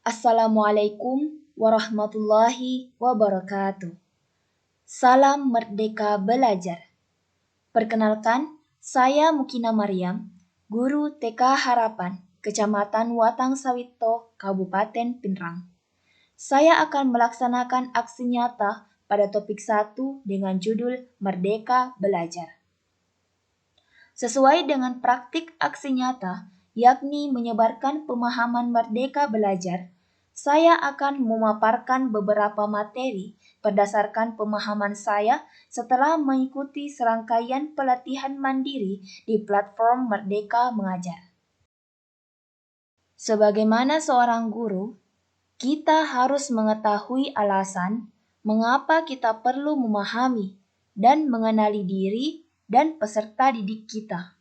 Assalamualaikum warahmatullahi wabarakatuh. Salam Merdeka Belajar. Perkenalkan, saya Mukina Maryam, Guru TK Harapan, Kecamatan Watang Sawito, Kabupaten Pinrang. Saya akan melaksanakan aksi nyata pada topik 1 dengan judul Merdeka Belajar. Sesuai dengan praktik aksi nyata, yakni menyebarkan pemahaman merdeka belajar, saya akan memaparkan beberapa materi berdasarkan pemahaman saya setelah mengikuti serangkaian pelatihan mandiri di platform Merdeka Mengajar. Sebagaimana seorang guru, kita harus mengetahui alasan mengapa kita perlu memahami dan mengenali diri dan peserta didik kita.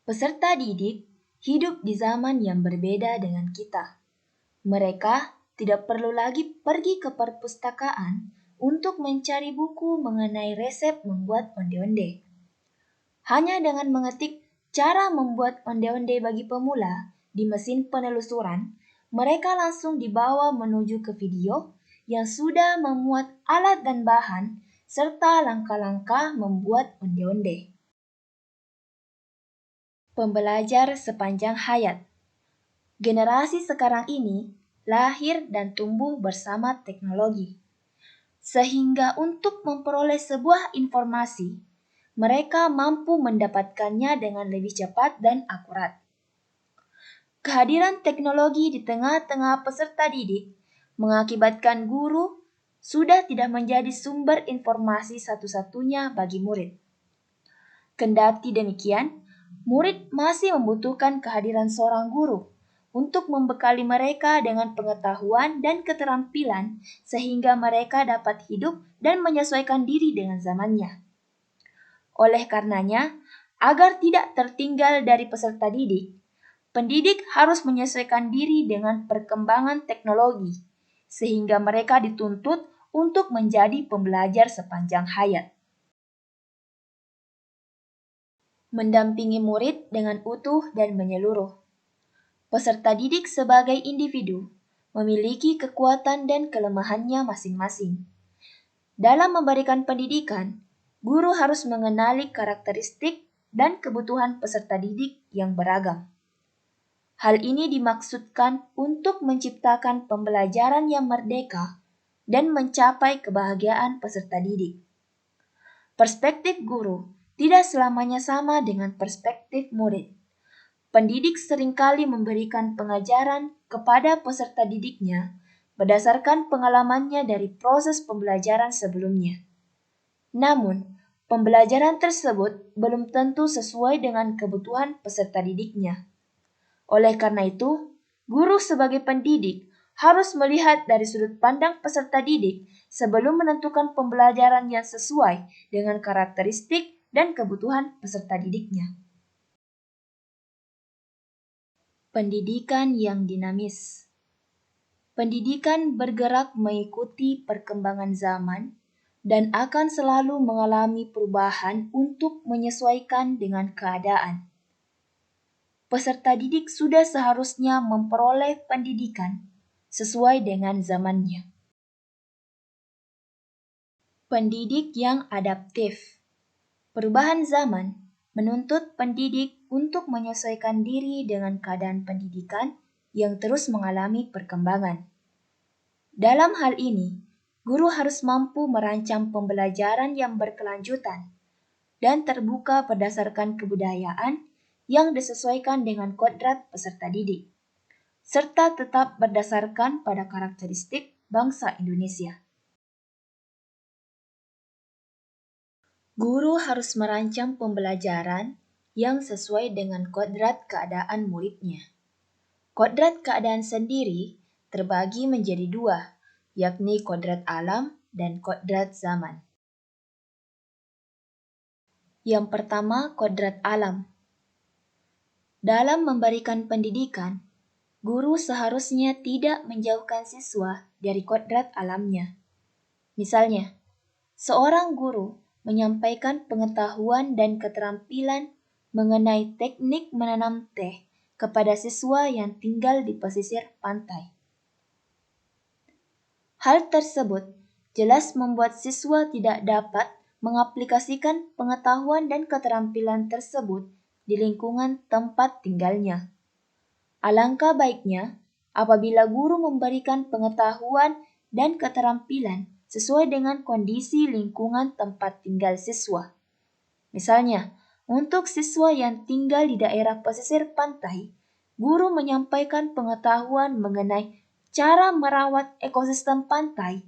Peserta didik hidup di zaman yang berbeda dengan kita. Mereka tidak perlu lagi pergi ke perpustakaan untuk mencari buku mengenai resep membuat onde-onde. Hanya dengan mengetik cara membuat onde-onde bagi pemula di mesin penelusuran, mereka langsung dibawa menuju ke video yang sudah memuat alat dan bahan serta langkah-langkah membuat onde-onde. Pembelajar sepanjang hayat. Generasi sekarang ini lahir dan tumbuh bersama teknologi. Sehingga untuk memperoleh sebuah informasi, mereka mampu mendapatkannya dengan lebih cepat dan akurat. Kehadiran teknologi di tengah-tengah peserta didik mengakibatkan guru sudah tidak menjadi sumber informasi satu-satunya bagi murid. Kendati demikian, murid masih membutuhkan kehadiran seorang guru untuk membekali mereka dengan pengetahuan dan keterampilan sehingga mereka dapat hidup dan menyesuaikan diri dengan zamannya. Oleh karenanya, agar tidak tertinggal dari peserta didik, pendidik harus menyesuaikan diri dengan perkembangan teknologi sehingga mereka dituntut untuk menjadi pembelajar sepanjang hayat. Mendampingi murid dengan utuh dan menyeluruh. Peserta didik sebagai individu memiliki kekuatan dan kelemahannya masing-masing. Dalam memberikan pendidikan, guru harus mengenali karakteristik dan kebutuhan peserta didik yang beragam. Hal ini dimaksudkan untuk menciptakan pembelajaran yang merdeka dan mencapai kebahagiaan peserta didik. Perspektif guru tidak selamanya sama dengan perspektif murid. Pendidik seringkali memberikan pengajaran kepada peserta didiknya berdasarkan pengalamannya dari proses pembelajaran sebelumnya. Namun, pembelajaran tersebut belum tentu sesuai dengan kebutuhan peserta didiknya. Oleh karena itu, guru sebagai pendidik harus melihat dari sudut pandang peserta didik sebelum menentukan pembelajaran yang sesuai dengan karakteristik dan kebutuhan peserta didiknya. Pendidikan yang dinamis. Pendidikan bergerak mengikuti perkembangan zaman dan akan selalu mengalami perubahan untuk menyesuaikan dengan keadaan. Peserta didik sudah seharusnya memperoleh pendidikan sesuai dengan zamannya. Pendidik yang adaptif. Perubahan zaman menuntut pendidik untuk menyesuaikan diri dengan keadaan pendidikan yang terus mengalami perkembangan. Dalam hal ini, guru harus mampu merancang pembelajaran yang berkelanjutan dan terbuka berdasarkan kebudayaan yang disesuaikan dengan kodrat peserta didik, serta tetap berdasarkan pada karakteristik bangsa Indonesia. Guru harus merancang pembelajaran yang sesuai dengan kodrat keadaan muridnya. Kodrat keadaan sendiri terbagi menjadi dua, yakni kodrat alam dan kodrat zaman. Yang pertama, kodrat alam. Dalam memberikan pendidikan, guru seharusnya tidak menjauhkan siswa dari kodrat alamnya. Misalnya, seorang guru menyampaikan pengetahuan dan keterampilan mengenai teknik menanam teh kepada siswa yang tinggal di pesisir pantai. Hal tersebut jelas membuat siswa tidak dapat mengaplikasikan pengetahuan dan keterampilan tersebut di lingkungan tempat tinggalnya. Alangkah baiknya apabila guru memberikan pengetahuan dan keterampilan sesuai dengan kondisi lingkungan tempat tinggal siswa. Misalnya, untuk siswa yang tinggal di daerah pesisir pantai, guru menyampaikan pengetahuan mengenai cara merawat ekosistem pantai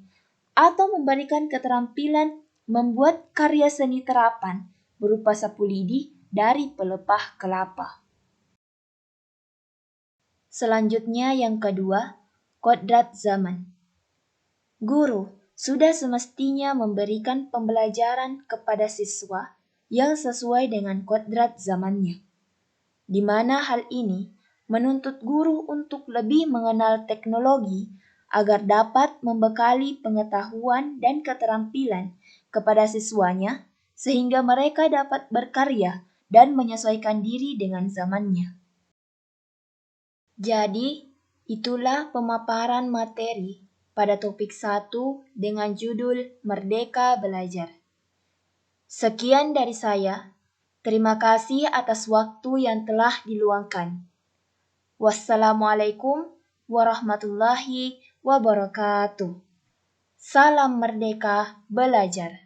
atau memberikan keterampilan membuat karya seni terapan berupa sapu lidi dari pelepah kelapa. Selanjutnya yang kedua, kodrat zaman. Guru sudah semestinya memberikan pembelajaran kepada siswa yang sesuai dengan kodrat zamannya, di mana hal ini menuntut guru untuk lebih mengenal teknologi agar dapat membekali pengetahuan dan keterampilan kepada siswanya sehingga mereka dapat berkarya dan menyesuaikan diri dengan zamannya. Jadi, itulah pemaparan materi pada topik 1 dengan judul Merdeka Belajar. Sekian dari saya. Terima kasih atas waktu yang telah diluangkan. Wassalamualaikum warahmatullahi wabarakatuh. Salam merdeka belajar.